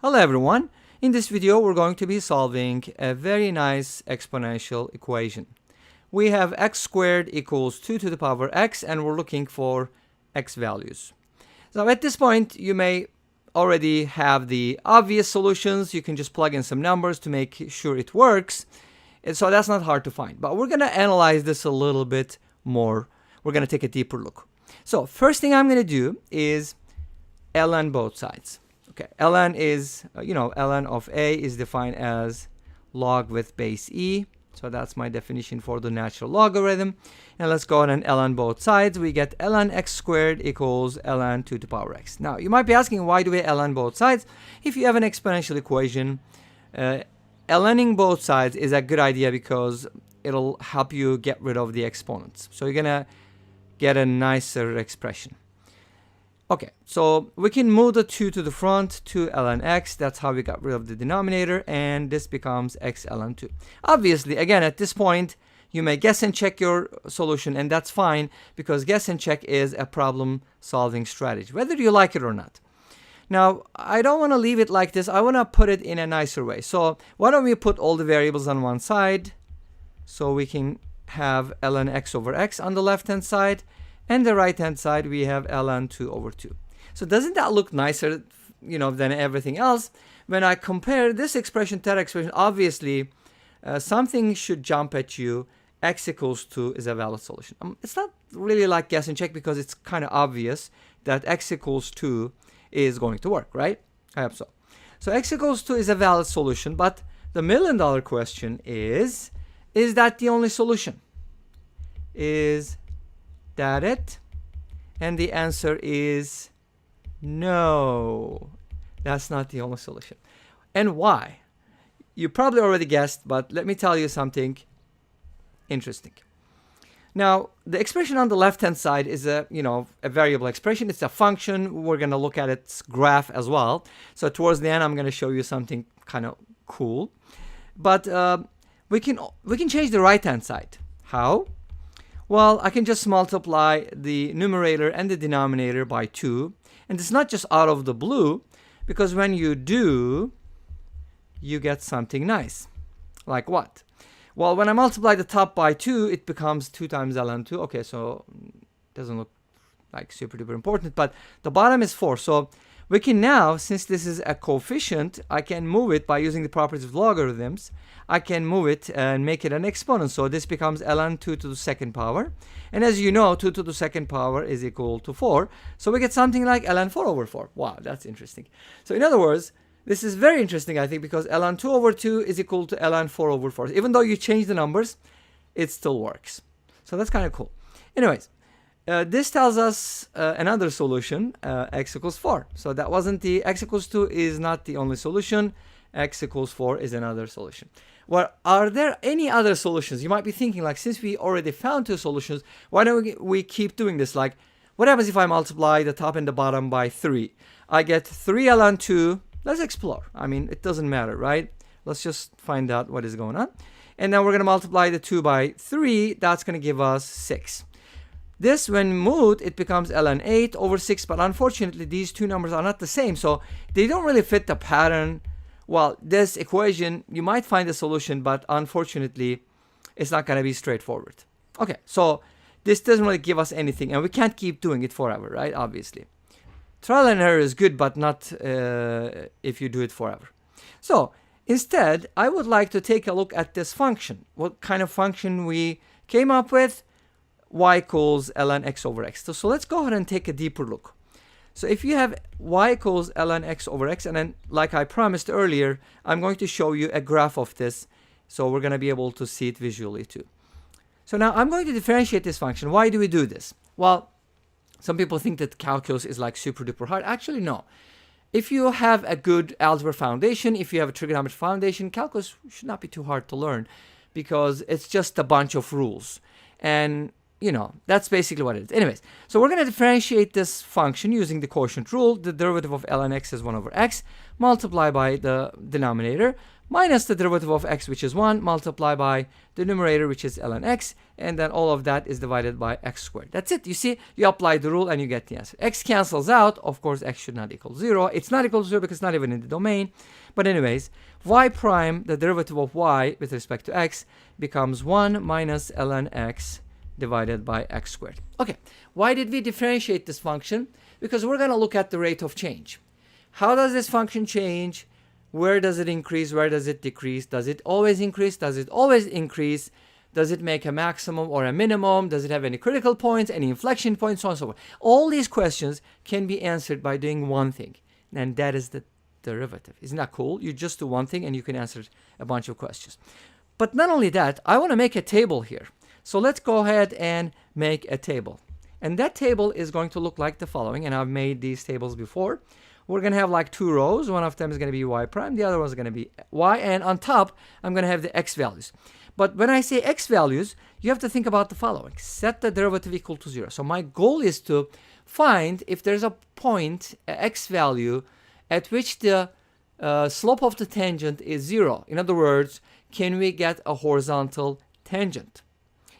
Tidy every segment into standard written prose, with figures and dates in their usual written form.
Hello everyone. In this video we're going to be solving a very nice exponential equation. We have x squared equals 2 to the power x and we're looking for x values. So at this point you may already have the obvious solutions. You can just plug in some numbers to make sure it works. And so that's not hard to find. But we're going to analyze this a little bit more. We're going to take a deeper look. So first thing I'm going to do is ln both sides. Okay, ln is, ln of a is defined as log with base e. So that's my definition for the natural logarithm. And let's go ahead and ln both sides. We get ln x squared equals ln 2 to the power x. Now, you might be asking, why do we ln both sides? If you have an exponential equation, lning both sides is a good idea because it'll help you get rid of the exponents. So you're going to get a nicer expression. Okay, so we can move the 2 to the front to ln x. That's how we got rid of the denominator, and this becomes x ln 2. Obviously, again, at this point, you may guess and check your solution, and that's fine because guess and check is a problem-solving strategy, whether you like it or not. Now, I don't want to leave it like this. I want to put it in a nicer way. So why don't we put all the variables on one side so we can have ln x over x on the left-hand side, and the right-hand side we have ln 2 over 2. So doesn't that look nicer, than everything else? When I compare this expression to that expression, obviously something should jump at you. X equals 2 is a valid solution. It's not really like guess and check because it's kind of obvious that x equals 2 is going to work, right? I hope so. So x equals 2 is a valid solution, but the million-dollar question is that the only solution? Is that it? And the answer is no. That's not the only solution. And why? You probably already guessed, but let me tell you something interesting. Now, the expression on the left-hand side is a variable expression. It's a function. We're going to look at its graph as well. So towards the end, I'm going to show you something kind of cool. But we can change the right-hand side. How? Well, I can just multiply the numerator and the denominator by 2. And it's not just out of the blue, because when you do, you get something nice. Like what? Well, when I multiply the top by 2, it becomes 2 times ln 2. Okay, so it doesn't look like super duper important, but the bottom is 4. So we can now, since this is a coefficient, I can move it by using the properties of logarithms. I can move it and make it an exponent. So this becomes ln 2 to the second power. And as you know, 2 to the second power is equal to 4. So we get something like ln 4 over 4. Wow, that's interesting. So in other words, this is very interesting, I think, because ln 2 over 2 is equal to ln 4 over 4. Even though you change the numbers, it still works. So that's kind of cool. Anyways, this tells us another solution, x equals 4. So that wasn't the x equals 2 is not the only solution. X equals 4 is another solution. Well, are there any other solutions? You might be thinking, like, since we already found 2 solutions, why don't we keep doing this? Like, what happens if I multiply the top and the bottom by 3? I get 3 ln 2. Let's explore. I mean, it doesn't matter, right? Let's just find out what is going on. And then we're going to multiply the 2 by 3. That's going to give us 6. This, when moved, it becomes ln 8 over 6. But unfortunately, these two numbers are not the same. So they don't really fit the pattern. Well, this equation, you might find a solution, but unfortunately, it's not going to be straightforward. Okay, so this doesn't really give us anything. And we can't keep doing it forever, right? Obviously. Trial and error is good, but not if you do it forever. So instead, I would like to take a look at this function. What kind of function we came up with? Y equals ln x over x. So let's go ahead and take a deeper look. So if you have y equals ln x over x, and then like I promised earlier, I'm going to show you a graph of this. So we're going to be able to see it visually too. So now I'm going to differentiate this function. Why do we do this? Well, some people think that calculus is like super duper hard. Actually, no. If you have a good algebra foundation, if you have a trigonometry foundation, calculus should not be too hard to learn because it's just a bunch of rules. And, that's basically what it is. Anyways, so we're going to differentiate this function using the quotient rule. The derivative of ln x is 1 over x. Multiply by the denominator. minus the derivative of x, which is 1, multiplied by the numerator, which is ln x, and then all of that is divided by x squared. That's it. You see, you apply the rule and you get the answer. X cancels out. Of course, x should not equal 0. It's not equal to 0 because it's not even in the domain. But anyways, y prime, the derivative of y with respect to x, becomes 1 minus ln x divided by x squared. Okay, why did we differentiate this function? Because we're going to look at the rate of change. How does this function change? Where does it increase? Where does it decrease? Does it always increase? Does it always increase? Does it make a maximum or a minimum? Does it have any critical points, any inflection points, so on and so forth? All these questions can be answered by doing one thing, and that is the derivative. Isn't that cool? You just do one thing and you can answer a bunch of questions. But not only that, I want to make a table here. So let's go ahead and make a table. And that table is going to look like the following, and I've made these tables before. We're going to have like two rows. One of them is going to be y prime, the other one is going to be y, and on top I'm going to have the x values. But when I say x values, you have to think about the following. Set the derivative equal to 0. So my goal is to find if there's a point, a x value, at which the slope of the tangent is 0. In other words, can we get a horizontal tangent?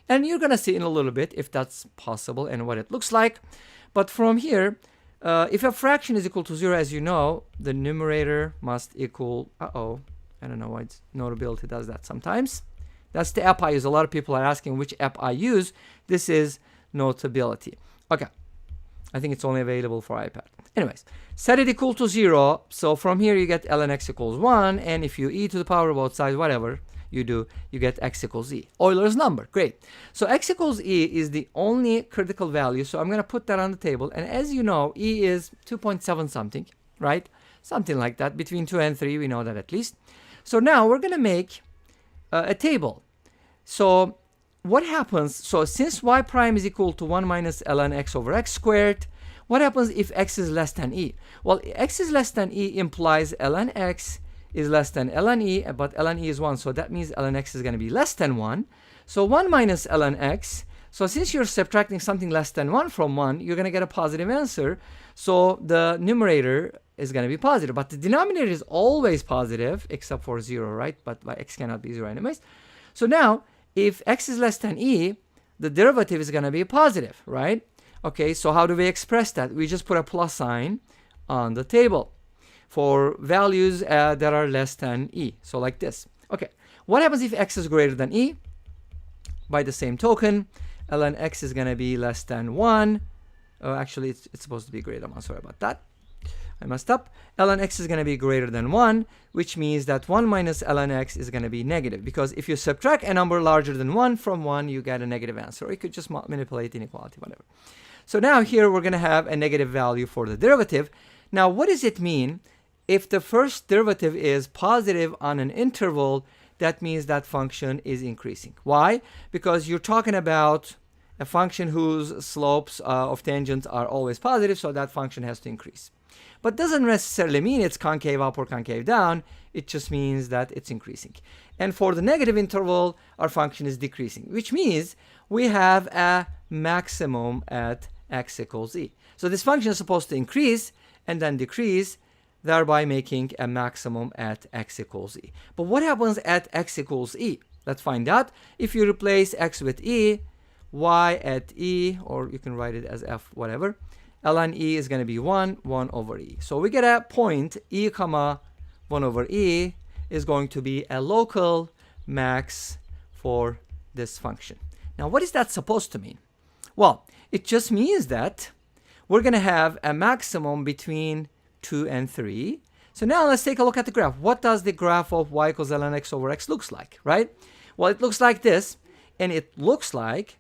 And you're going to see in a little bit if that's possible and what it looks like. But from here, if a fraction is equal to 0, as you know, the numerator must equal, I don't know why Notability does that sometimes. That's the app I use. A lot of people are asking which app I use. This is Notability. Okay. I think it's only available for iPad. Anyways, set it equal to 0. So from here you get ln x equals 1. And if you e to the power of both sides, whatever you do, you get x equals e. Euler's number. Great. So x equals e is the only critical value. So I'm going to put that on the table. And as you know, e is 2.7 something, right? Something like that. Between 2 and 3, we know that at least. So now we're going to make a table. So what happens? So since y prime is equal to 1 minus ln x over x squared, what happens if x is less than e? Well, x is less than e implies ln x is less than ln e, but ln e is 1. So that means ln x is going to be less than 1. So 1 minus ln x. So since you're subtracting something less than 1 from 1, you're going to get a positive answer. So the numerator is going to be positive. But the denominator is always positive, except for 0, right? But x cannot be 0 anyways. So now, if x is less than e, the derivative is going to be positive, right? Okay, so how do we express that? We just put a plus sign on the table for values that are less than e. So like this. Okay, what happens if x is greater than e? By the same token, ln x is going to be less than 1. Actually, it's supposed to be greater than 1. Sorry about that. I messed up. ln x is going to be greater than 1, which means that 1 minus ln x is going to be negative. Because if you subtract a number larger than 1 from 1, you get a negative answer. Or you could just manipulate inequality, whatever. So now here we're going to have a negative value for the derivative. Now, what does it mean? If the first derivative is positive on an interval, that means that function is increasing. Why? Because you're talking about a function whose slopes of tangents are always positive, so that function has to increase. But doesn't necessarily mean it's concave up or concave down. It just means that it's increasing. And for the negative interval, our function is decreasing, which means we have a maximum at x equals e. So this function is supposed to increase and then decrease, thereby making a maximum at x equals e. But what happens at x equals e? Let's find out. If you replace x with e, y at e, or you can write it as f, whatever, ln e is going to be 1 over e. So we get a point e comma 1 over e is going to be a local max for this function. Now, what is that supposed to mean? Well, it just means that we're going to have a maximum between 2 and 3. So now let's take a look at the graph. What does the graph of y equals ln x over x looks like, right? Well, it looks like this, and it looks like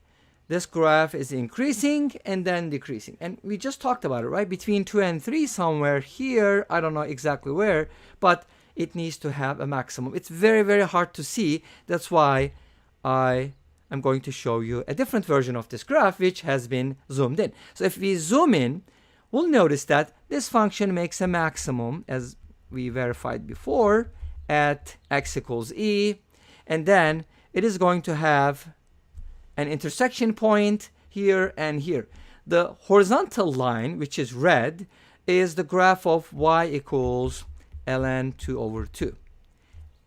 this graph is increasing and then decreasing. And we just talked about it, right? Between 2 and 3, somewhere here, I don't know exactly where, but it needs to have a maximum. It's very, very hard to see. That's why I am going to show you a different version of this graph, which has been zoomed in. So if we zoom in, we'll notice that this function makes a maximum, as we verified before, at x equals e. And then it is going to have an intersection point here and here. The horizontal line, which is red, is the graph of y equals ln 2 over 2.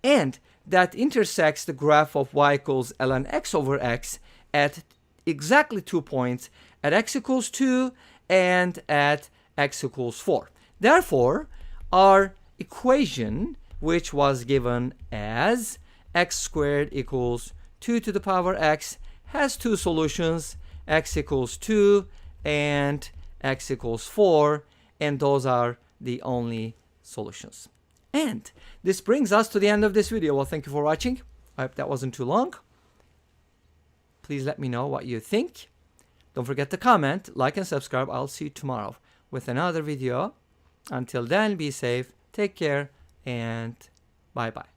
and that intersects the graph of y equals ln x over x at exactly 2 points, at x equals 2 and at x equals 4. Therefore, our equation, which was given as x squared equals 2 to the power x, has two solutions, x equals 2 and x equals 4, and those are the only solutions. And this brings us to the end of this video. Well, thank you for watching. I hope that wasn't too long. Please let me know what you think. Don't forget to comment, like, and subscribe. I'll see you tomorrow with another video. Until then, be safe, take care, and bye-bye.